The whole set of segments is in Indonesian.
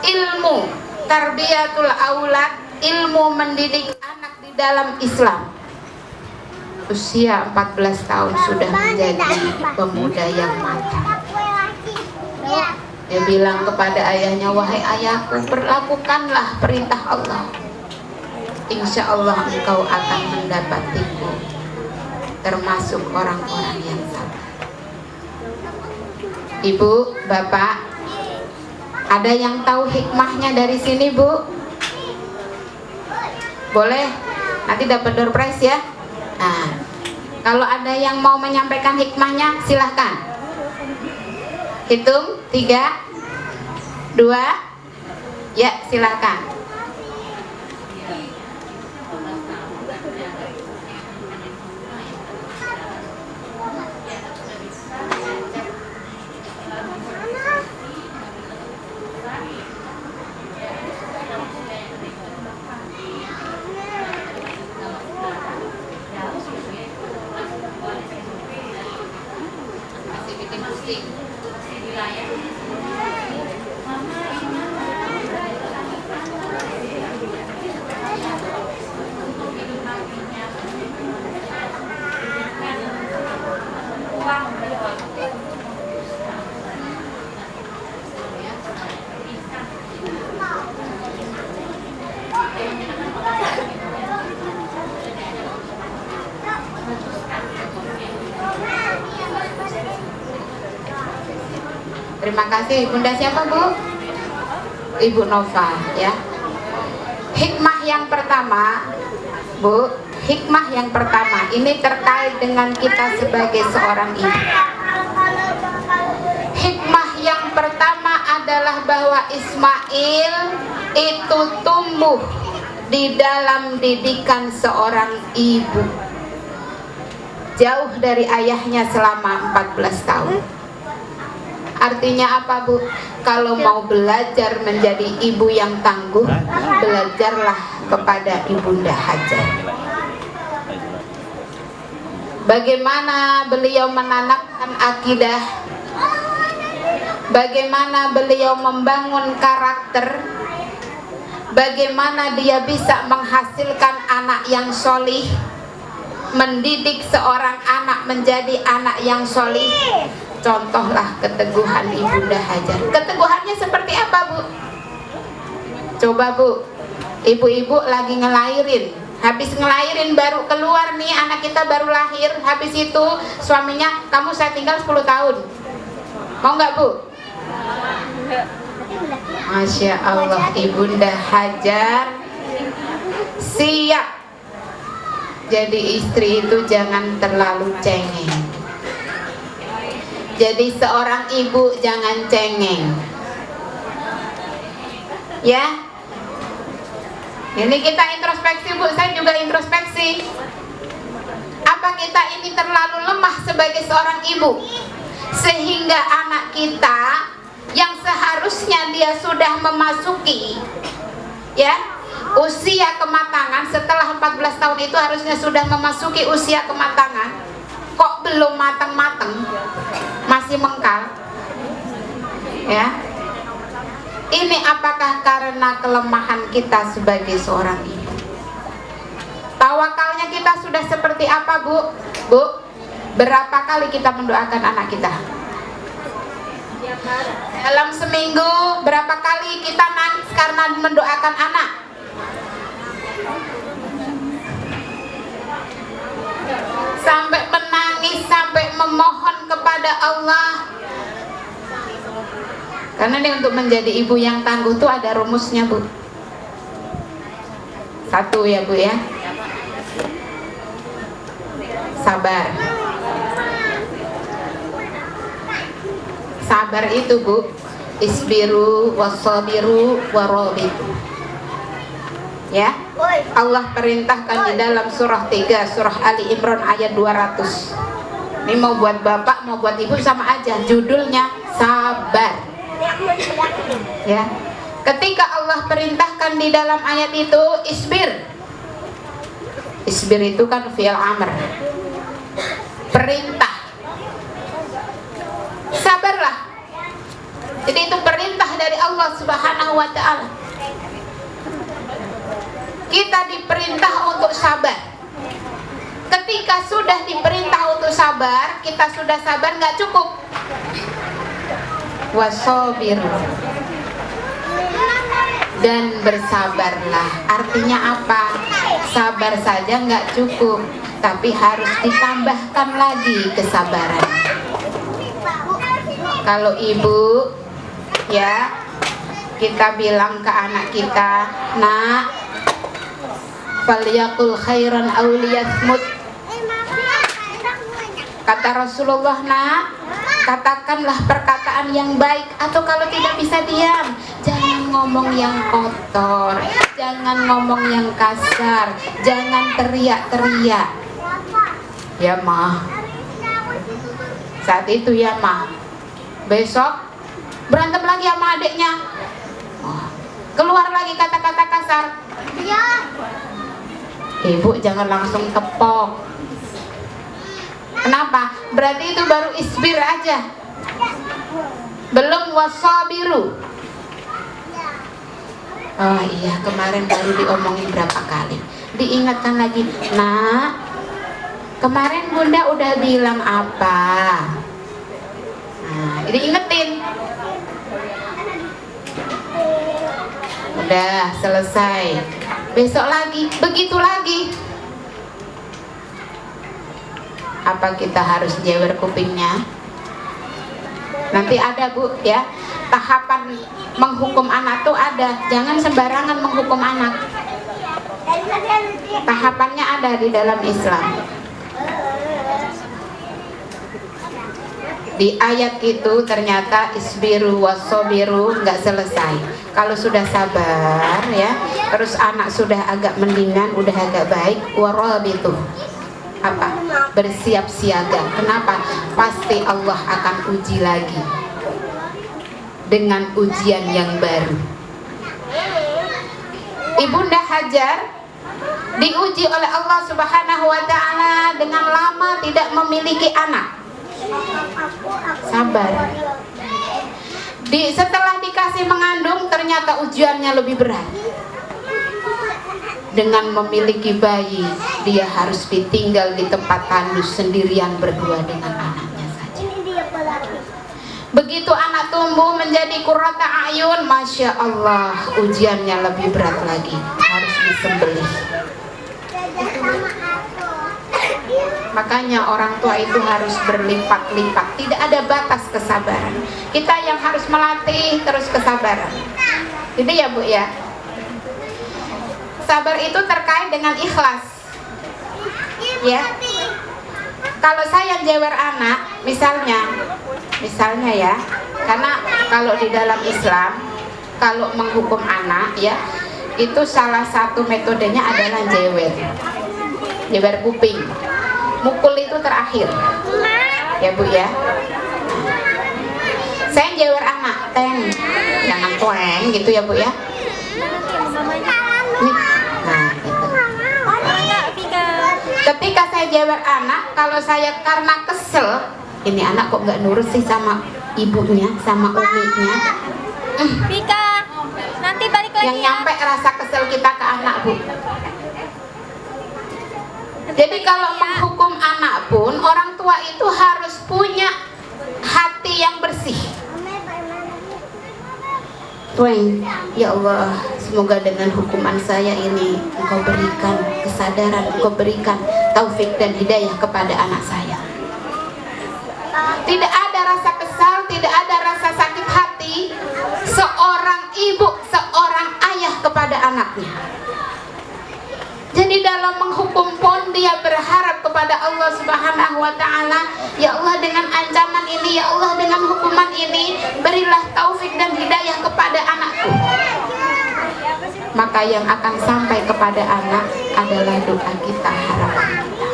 ilmu tarbiyatul aulad, ilmu mendidik anak di dalam Islam. Usia 14 tahun sudah menjadi pemuda yang matang. Dia bilang kepada ayahnya, wahai ayahku, perlakukanlah perintah Allah. Insya Allah engkau akan mendapatiku termasuk orang-orang yang sabar. Ibu, bapak, ada yang tahu hikmahnya dari sini, Bu? Boleh? Nanti dapat door prize ya. Nah, kalau ada yang mau menyampaikan hikmahnya, silahkan. Hitung 3, 2, ya silahkan. Terima kasih. Bunda siapa, Bu? Ibu Nova ya. Hikmah yang pertama, Bu, hikmah yang pertama ini terkait dengan kita sebagai seorang ibu. Hikmah yang pertama adalah bahwa Ismail itu tumbuh di dalam didikan seorang ibu, jauh dari ayahnya selama 14 tahun. Artinya apa, Bu? Kalau mau belajar menjadi ibu yang tangguh, belajarlah kepada Ibunda Hajar. Bagaimana beliau menanamkan akidah, bagaimana beliau membangun karakter, bagaimana dia bisa menghasilkan anak yang solih, mendidik seorang anak menjadi anak yang solih. Contohlah keteguhan Ibunda Hajar. Keteguhannya seperti apa, Bu? Coba, Bu, ibu-ibu lagi ngelahirin, habis ngelahirin baru keluar nih, anak kita baru lahir, habis itu suaminya, kamu saya tinggal 10 tahun. Mau nggak, Bu? Masya Allah, Ibunda Hajar siap jadi istri itu jangan terlalu cengeng. Jadi seorang ibu jangan cengeng, ya. Ini kita introspeksi, Bu. Saya juga introspeksi. Apa kita ini terlalu lemah sebagai seorang ibu, sehingga anak kita yang seharusnya dia sudah memasuki, ya, usia kematangan, setelah 14 tahun itu harusnya sudah memasuki usia kematangan, kok belum matang-matang, masih mengkal, ya. Ini apakah karena kelemahan kita sebagai seorang ibu? Tawakalnya kita sudah seperti apa, Bu? Bu, berapa kali kita mendoakan anak kita? Dalam seminggu berapa kali kita nangis karena mendoakan anak? Sampai menangis, sampai memohon kepada Allah. Karena ini untuk menjadi ibu yang tangguh tuh ada rumusnya, Bu. Satu ya, Bu ya. Sabar. Sabar itu, Bu, isbiru wasabiru warabitu. Ya. Allah perintahkan di dalam surah 3, surah Ali Imran ayat 200. Ini mau buat bapak, mau buat ibu sama aja. Judulnya sabar. Ya. Ketika Allah perintahkan di dalam ayat itu isbir. Isbir itu kan fi'il amr. Perintah. Sabarlah. Jadi itu perintah dari Allah Subhanahu wa taala. Kita diperintah untuk sabar. Ketika sudah diperintah untuk sabar, kita sudah sabar nggak cukup. Wasobir, dan bersabarlah. Artinya apa? Sabar saja nggak cukup, tapi harus ditambahkan lagi kesabaran. Kalau ibu, ya, kita bilang ke anak kita, nak, falyaqul khairan aw liyasmut. Kata Rasulullah, nak, katakanlah perkataan yang baik, atau kalau tidak bisa diam. Jangan ngomong yang kotor, jangan ngomong yang kasar, jangan teriak-teriak. Ya mah, saat itu ya mah, besok berantem lagi sama adiknya, keluar lagi kata-kata kasar. Ibu jangan langsung tepok. Kenapa? Berarti itu baru isbir aja, belum wasabiru. Oh iya, kemarin baru diomongin berapa kali. Diingatkan lagi, nak, kemarin bunda udah bilang apa? Nah, diingetin. Udah selesai. Besok lagi, begitu lagi. Apa kita harus jewer kupingnya? Nanti ada bu, ya, tahapan menghukum anak tuh ada. Jangan sembarangan menghukum anak. Tahapannya ada di dalam Islam. Di ayat itu ternyata isbiru wasobiru nggak selesai. Kalau sudah sabar, ya, terus anak sudah agak mendingan, udah agak baik, warabitu, apa? Bersiap siaga. Kenapa? Pasti Allah akan uji lagi dengan ujian yang baru. Ibunda Hajar diuji oleh Allah Subhanahu wa taala dengan lama tidak memiliki anak. Sabar. Setelah dikasih mengandung, ternyata ujiannya lebih berat. Dengan memiliki bayi, dia harus ditinggal di tempat tandus sendirian berdua dengan anaknya saja. Begitu anak tumbuh menjadi qurrata ayun, masya Allah, ujiannya lebih berat lagi, harus disembelih. Makanya orang tua itu harus berlipat-lipat, tidak ada batas kesabaran. Kita yang harus melatih terus kesabaran. Jadi ya bu ya, sabar itu terkait dengan ikhlas. Ya, kalau saya jewer anak, misalnya ya, karena kalau di dalam Islam, kalau menghukum anak, ya, itu salah satu metodenya adalah jewer kuping. Mukul itu terakhir, ya bu ya. Saya jewer anak, teng, jangan tueng gitu ya bu ya. Nah, gitu. Ketika saya jewer anak, kalau saya karena kesel, ini anak kok nggak nurut sih sama ibunya, sama uminya. Pika, nanti balik lagi. Yang nyampe rasa kesel kita ke anak bu. Jadi kalau menghukum anak pun, orang tua itu harus punya hati yang bersih. Tuhan, ya Allah, semoga dengan hukuman saya ini Engkau berikan kesadaran, Engkau berikan taufik dan hidayah kepada anak saya. Tidak ada rasa kesal, tidak ada rasa sakit hati seorang ibu, seorang ayah kepada anaknya. Jadi dalam menghukum pun dia berharap kepada Allah Subhanahu wa taala, ya Allah, dengan ancaman ini, ya Allah, dengan hukuman ini, berilah taufik dan hidayah kepada anakku. Maka yang akan sampai kepada anak adalah doa kita, harapan kita.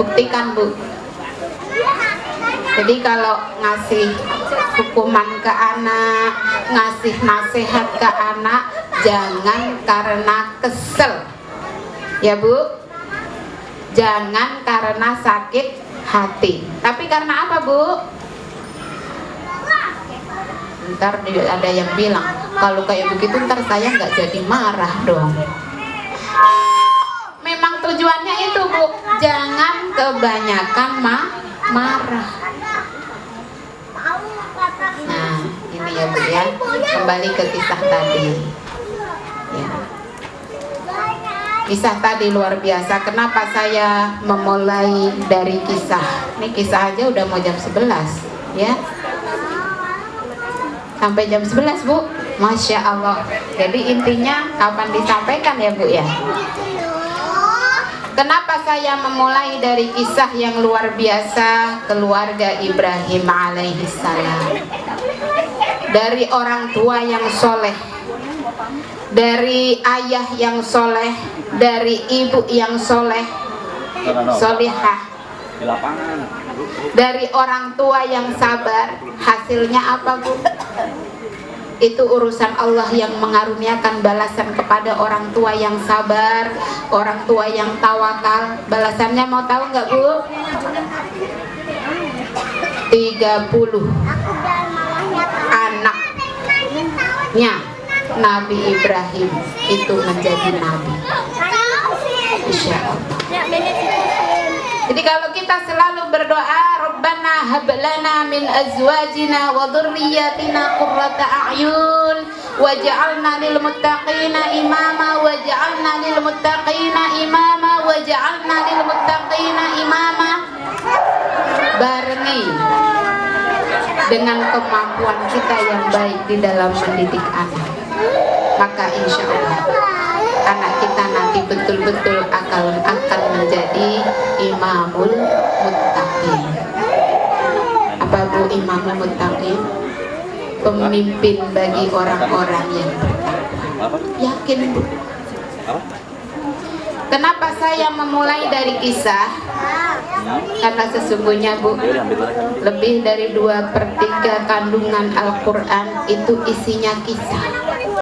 Buktikan bu. Jadi kalau ngasih hukuman ke anak, ngasih nasihat ke anak, jangan karena kesel, ya bu. Jangan karena sakit hati, tapi karena apa bu? ntar ada yang bilang kalau kayak begitu ntar saya nggak jadi marah dong. Memang tujuannya itu Bu, jangan kebanyakan marah. Nah ini ya Bu ya, kembali ke kisah tadi ya. Kisah tadi luar biasa. Kenapa saya memulai dari kisah? Ini kisah aja udah mau jam 11 ya. Sampai jam 11 Bu, Masya Allah. Jadi intinya kapan disampaikan ya Bu ya. Kenapa saya memulai dari kisah yang luar biasa keluarga Ibrahim alaihissalam. Dari orang tua yang soleh, dari ayah yang soleh, dari ibu yang soleh, solihah, dari orang tua yang sabar. Hasilnya apa Bu? Itu urusan Allah yang mengaruniakan balasan kepada orang tua yang sabar, orang tua yang tawakal. Balasannya mau tahu nggak Bu? 30 anaknya Nabi Ibrahim itu menjadi nabi. Insya Allah. Jadi kalau kita selalu berdoa, Rabbana hab lana min azwajina wa dhurriyyatina qurrata a'yun waj'alna lil muttaqina imama waj'alna lil muttaqina imama waj'alna lil muttaqina imama. Barengi dengan kemampuan kita yang baik di dalam mendidik anak, maka insya Allah anak kita nanti betul-betul akan menjadi imamul muttaqin. Apa Bu imamul muttaqin? Pemimpin bagi orang-orang yang bertakwa. Yakin Bu? Kenapa saya memulai dari kisah? Karena sesungguhnya Bu, lebih dari 2/3 kandungan Al-Quran itu isinya kisah.